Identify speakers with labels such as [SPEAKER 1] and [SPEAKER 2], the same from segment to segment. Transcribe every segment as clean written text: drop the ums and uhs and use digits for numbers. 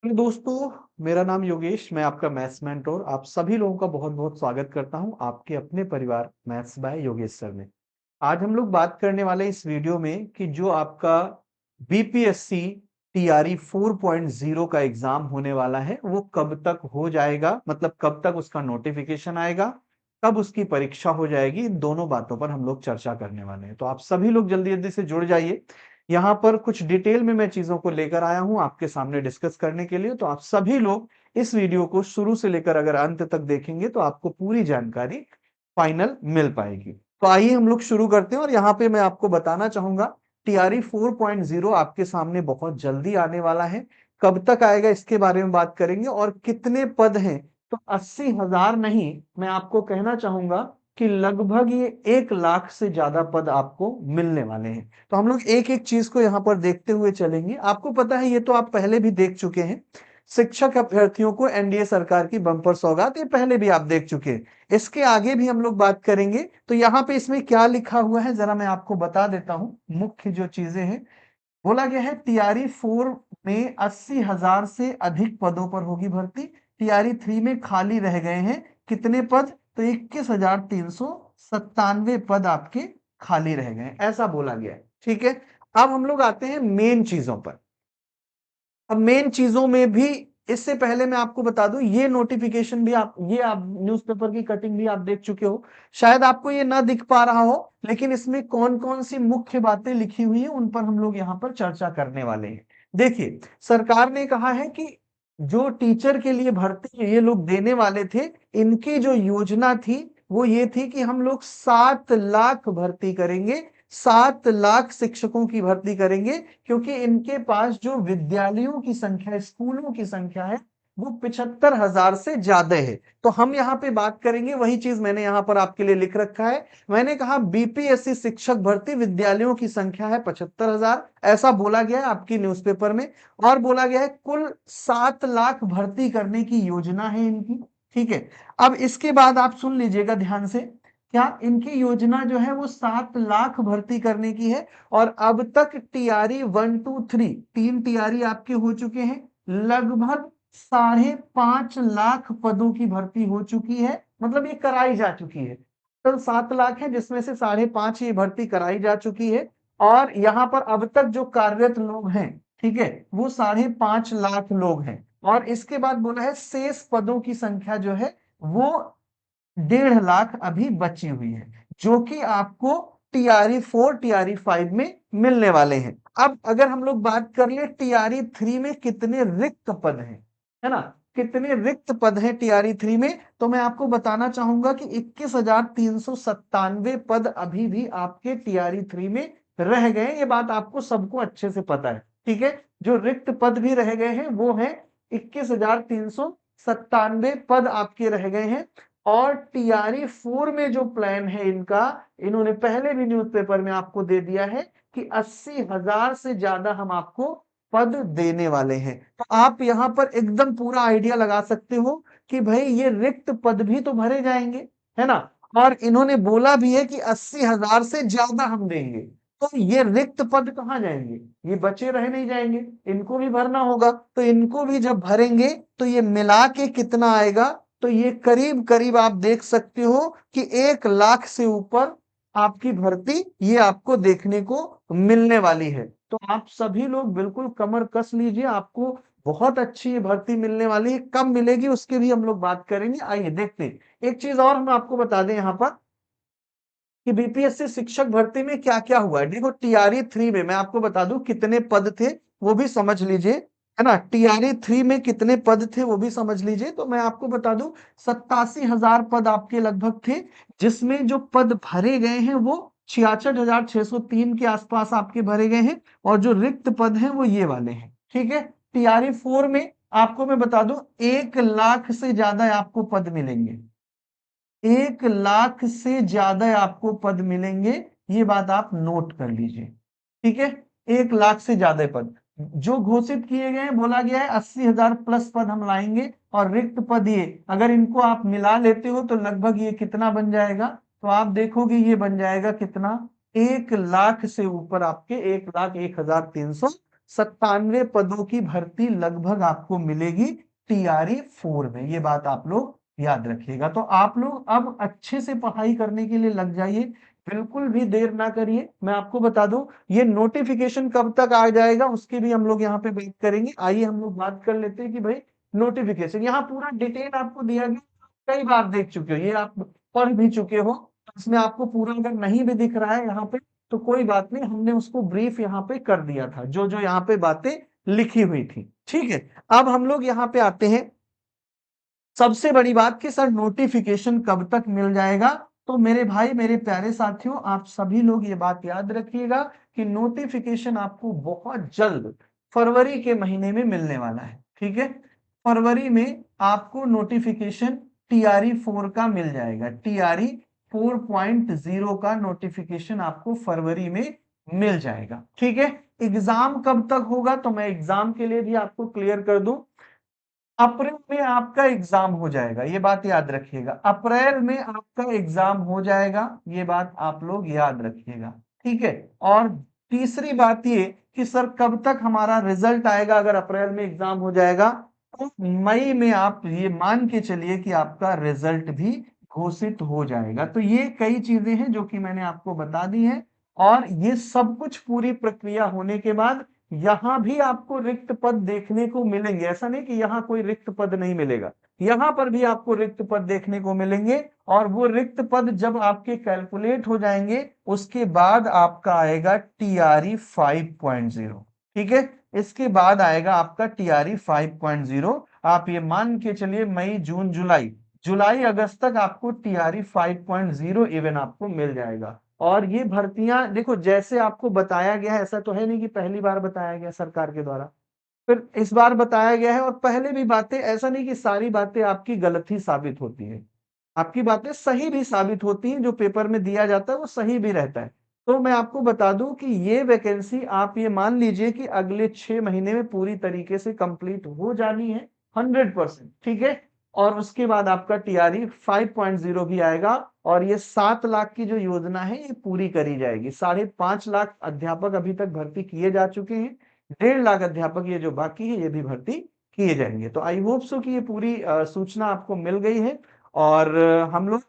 [SPEAKER 1] Hello दोस्तों, मेरा नाम योगेश, मैं आपका मैथ्स मेंटोर। आप सभी लोगों का बहुत-बहुत स्वागत करता हूं आपके अपने परिवार मैथ्स बाय योगेश सर में। आज हम लोग बात करने वाले हैं इस वीडियो में कि जो आपका बीपीएससी टीआरई 4.0 का एग्जाम होने वाला है, वो कब तक हो जाएगा, मतलब कब तक उसका नोटिफिकेशन आएगा, कब उसकी परीक्षा हो जाएगी, इन दोनों बातों पर हम लोग चर्चा करने वाले हैं। तो आप सभी लोग जल्दी-जल्दी से जुड़ जाइए। यहाँ पर कुछ डिटेल में मैं चीजों को लेकर आया हूं आपके सामने डिस्कस करने के लिए। तो आप सभी लोग इस वीडियो को शुरू से लेकर अगर अंत तक देखेंगे तो आपको पूरी जानकारी फाइनल मिल पाएगी। तो आइए हम लोग शुरू करते हैं। और यहाँ पे मैं आपको बताना चाहूंगा, टीआरई 4.0 आपके सामने बहुत जल्दी आने वाला है। कब तक आएगा इसके बारे में बात करेंगे और कितने पद हैं। तो 80,000 नहीं, मैं आपको कहना चाहूंगा कि लगभग ये 1 लाख से ज्यादा पद आपको मिलने वाले हैं। तो हम लोग एक एक चीज को यहाँ पर देखते हुए चलेंगे। आपको पता है, ये तो आप पहले भी देख चुके हैं, शिक्षक अभ्यर्थियों को एनडीए सरकार की बम्पर सौगात, ये पहले भी आप देख चुके हैं। इसके आगे भी हम लोग बात करेंगे। तो यहाँ पे इसमें क्या लिखा हुआ है जरा मैं आपको बता देता हूँ। मुख्य जो चीजें हैं, बोला गया है टीआरई 4 में 80,000 से अधिक पदों पर होगी भर्ती। टीआरई 3 में खाली रह गए हैं कितने पद? तो 21,397 पद आपके खाली रह गए, ऐसा बोला गया है। ठीक है, अब हम लोग आते हैं मेन चीजों पर। अब मेन चीजों में भी इससे पहले मैं आपको बता दूं, ये नोटिफिकेशन भी आप न्यूज़पेपर की कटिंग भी आप देख चुके हो। शायद आपको ये ना दिख पा रहा हो, लेकिन इसमें कौन कौन सी मुख्य बातें लिखी हुई है उन पर हम लोग यहाँ पर चर्चा करने वाले हैं। देखिए, सरकार ने कहा है कि जो टीचर के लिए भर्ती ये लोग देने वाले थे, इनकी जो योजना थी वो ये थी कि हम लोग 7 लाख भर्ती करेंगे, 7 लाख शिक्षकों की भर्ती करेंगे, क्योंकि इनके पास जो विद्यालयों की संख्या, स्कूलों की संख्या है, वो 75,000 से ज्यादा है। तो हम यहाँ पे बात करेंगे, वही चीज मैंने यहाँ पर आपके लिए लिख रखा है। मैंने कहा बीपीएससी शिक्षक भर्ती विद्यालयों की संख्या है 75,000, ऐसा बोला गया है आपकी न्यूज़पेपर में। और बोला गया है कुल 7 लाख भर्ती करने की योजना है इनकी। ठीक है, अब इसके बाद आप सुन लीजिएगा ध्यान से, क्या इनकी योजना जो है वो 7 लाख भर्ती करने की है। और अब तक टीआरई 1, 2, 3 तीन टीआरई आपके हो चुके हैं। लगभग 5.5 लाख पदों की भर्ती हो चुकी है, मतलब ये कराई जा चुकी है। टोटल 7 लाख है, जिसमें से 5.5 ये भर्ती कराई जा चुकी है। और यहाँ पर अब तक जो कार्यरत लोग हैं, ठीक है, वो 5.5 लाख लोग हैं। और इसके बाद बोला है शेष पदों की संख्या जो है वो 1.5 लाख अभी बची हुई है, जो कि आपको टीआरई 4 टीआरई 5 में मिलने वाले हैं। अब अगर हम लोग बात कर ले टीआरई 3 में कितने रिक्त पद हैं, है ना, कितने रिक्त पद हैं टीआरई 3 में, तो मैं आपको बताना चाहूंगा कि 21,397 पद अभी भी आपके टीआरई 3 में रह गए। ये बात आपको सबको अच्छे से पता है। ठीक है, जो रिक्त पद भी रह गए हैं वो है 21,397 पद आपके रह गए हैं। और टीआरई 4 में जो प्लान है इनका, इन्होंने पहले भी न्यूज़पेपर में आपको दे दिया है कि 80,000 से ज्यादा हम आपको पद देने वाले हैं। तो आप यहां पर एकदम पूरा आइडिया लगा सकते हो कि भाई ये रिक्त पद भी तो भरे जाएंगे, है ना। और इन्होंने बोला भी है कि 80,000 से ज्यादा हम देंगे। तो ये रिक्त पद कहाँ जाएंगे? ये बचे रह नहीं जाएंगे, इनको भी भरना होगा। तो इनको भी जब भरेंगे तो ये मिला के कितना आएगा? तो ये करीब करीब आप देख सकते हो कि 1 लाख से ऊपर आपकी भर्ती ये आपको देखने को मिलने वाली है। तो आप सभी लोग बिल्कुल कमर कस लीजिए, आपको बहुत अच्छी ये भर्ती मिलने वाली है। कब मिलेगी उसकी भी हम लोग बात करेंगे, आइए देखते हैं। एक चीज और हम आपको बता दें यहाँ पर कि बीपीएससी शिक्षक भर्ती में क्या क्या हुआ है। देखो, टीआरई 3 में मैं आपको बता दूं कितने पद थे, वो भी समझ लीजिए, है ना। टीआरई 3 में कितने पद थे वो भी समझ लीजिए। तो मैं आपको बता दूं 87,000 पद आपके लगभग थे, जिसमें जो पद भरे गए हैं वो 66,603 के आसपास आपके भरे गए हैं। और जो रिक्त पद हैं वो ये वाले हैं। ठीक है, टीआरई 4 में आपको मैं बता दूं 1 लाख से ज्यादा आपको पद मिलेंगे, 1 लाख से ज्यादा आपको पद मिलेंगे। ये बात आप नोट कर लीजिए। ठीक है, 1 लाख से ज्यादा पद जो घोषित किए गए हैं, बोला गया है 80,000 प्लस पद हम लाएंगे। और रिक्त पद ये अगर इनको आप मिला लेते हो तो लगभग ये कितना बन जाएगा? तो आप देखोगे ये बन जाएगा कितना, 1 लाख से ऊपर आपके 1,01,397 97 पदों की भर्ती लगभग आपको मिलेगी टीआरई 4 में। ये बात आप लोग याद रखिएगा। तो आप लोग अब अच्छे से पढ़ाई करने के लिए लग जाइए, बिल्कुल भी देर ना करिए। मैं आपको बता दूं ये नोटिफिकेशन कब तक आ जाएगा उसकी भी हम लोग यहाँ पे बात करेंगे। आइए हम लोग बात कर लेते हैं कि भाई नोटिफिकेशन, यहाँ पूरा डिटेल आपको दिया गया, कई बार देख चुके हो, ये आप पढ़ भी चुके हो। इसमें आपको पूरा अगर नहीं भी दिख रहा है यहाँ पे तो कोई बात नहीं, हमने उसको ब्रीफ यहाँ पे कर दिया था, जो जो यहाँ पे बातें लिखी हुई थी। ठीक है, अब हम लोग यहाँ पे आते हैं सबसे बड़ी बात कि सर नोटिफिकेशन कब तक मिल जाएगा। तो मेरे भाई मेरे प्यारे साथियों, आप सभी लोग ये बात याद रखिएगा कि नोटिफिकेशन आपको बहुत जल्द फरवरी के महीने में मिलने वाला है। ठीक है, फरवरी में आपको नोटिफिकेशन टीआरई 4 का मिल जाएगा। टीआरई 4.0 का नोटिफिकेशन आपको फरवरी में मिल जाएगा। ठीक है, एग्जाम कब तक होगा तो मैं एग्जाम के लिए भी आपको क्लियर कर दूं, अप्रैल में आपका एग्जाम हो जाएगा। ये बात याद रखिएगा, अप्रैल में आपका एग्जाम हो जाएगा, ये बात आप लोग याद रखिएगा। ठीक है, और तीसरी बात ये कि सर कब तक हमारा रिजल्ट आएगा, अगर अप्रैल में एग्जाम हो जाएगा तो मई में आप ये मान के चलिए कि आपका रिजल्ट भी घोषित हो जाएगा। तो ये कई चीजें हैं जो कि मैंने आपको बता दी हैं, और ये सब कुछ पूरी प्रक्रिया होने के बाद यहां भी आपको रिक्त पद देखने को मिलेंगे। ऐसा नहीं कि यहां कोई रिक्त पद नहीं मिलेगा, यहां पर भी आपको रिक्त पद देखने को मिलेंगे। और वो रिक्त पद जब आपके कैलकुलेट हो जाएंगे उसके बाद आपका आएगा टीआरई 5.0। ठीक है, इसके बाद आएगा आपका टीआरई 5.0। आप ये मान के चलिए मई जून जुलाई, जुलाई अगस्त तक आपको टीआरई 5.0 इवन आपको मिल जाएगा। और ये भर्तियां देखो जैसे आपको बताया गया है, ऐसा तो है नहीं कि पहली बार बताया गया सरकार के द्वारा, फिर इस बार बताया गया है। और पहले भी बातें, ऐसा नहीं कि सारी बातें आपकी गलत ही साबित होती है, आपकी बातें सही भी साबित होती हैं, जो पेपर में दिया जाता है वो सही भी रहता है। तो मैं आपको बता दूं कि ये वैकेंसी आप ये मान लीजिए कि अगले 6 महीने में पूरी तरीके से कंप्लीट हो जानी है, 100%। ठीक है, और उसके बाद आपका टीआरई 5.0 भी आएगा, और ये 7 लाख की जो योजना है ये पूरी करी जाएगी। 5.5 लाख अध्यापक अभी तक भर्ती किए जा चुके हैं, 1.5 लाख अध्यापक ये जो बाकी है ये भी भर्ती किए जाएंगे। तो आई होप सो कि ये पूरी सूचना आपको मिल गई है। और हम लोग,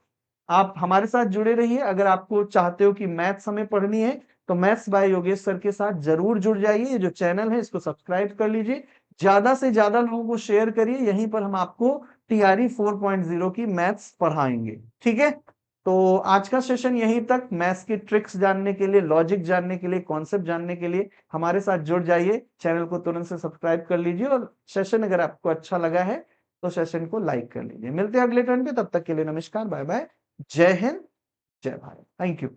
[SPEAKER 1] आप हमारे साथ जुड़े रहिए। अगर आपको चाहते हो कि मैथ्स हमें पढ़नी है तो मैथ्स बाय योगेश सर के साथ जरूर जुड़ जाइए। ये जो चैनल है इसको सब्सक्राइब कर लीजिए, ज्यादा से ज्यादा लोगों को शेयर करिए। यहीं पर हम आपको टीआरई 4.0 की मैथ्स पढ़ाएंगे। ठीक है, तो आज का सेशन यहीं तक। मैथ्स की ट्रिक्स जानने के लिए, लॉजिक जानने के लिए, कॉन्सेप्ट जानने के लिए हमारे साथ जुड़ जाइए। चैनल को तुरंत से सब्सक्राइब कर लीजिए, और सेशन अगर आपको अच्छा लगा है तो सेशन को लाइक कर लीजिए। मिलते हैं अगले टर्न पे, तब तक के लिए नमस्कार, बाय बाय, जय हिंद, जय भारत, थैंक यू।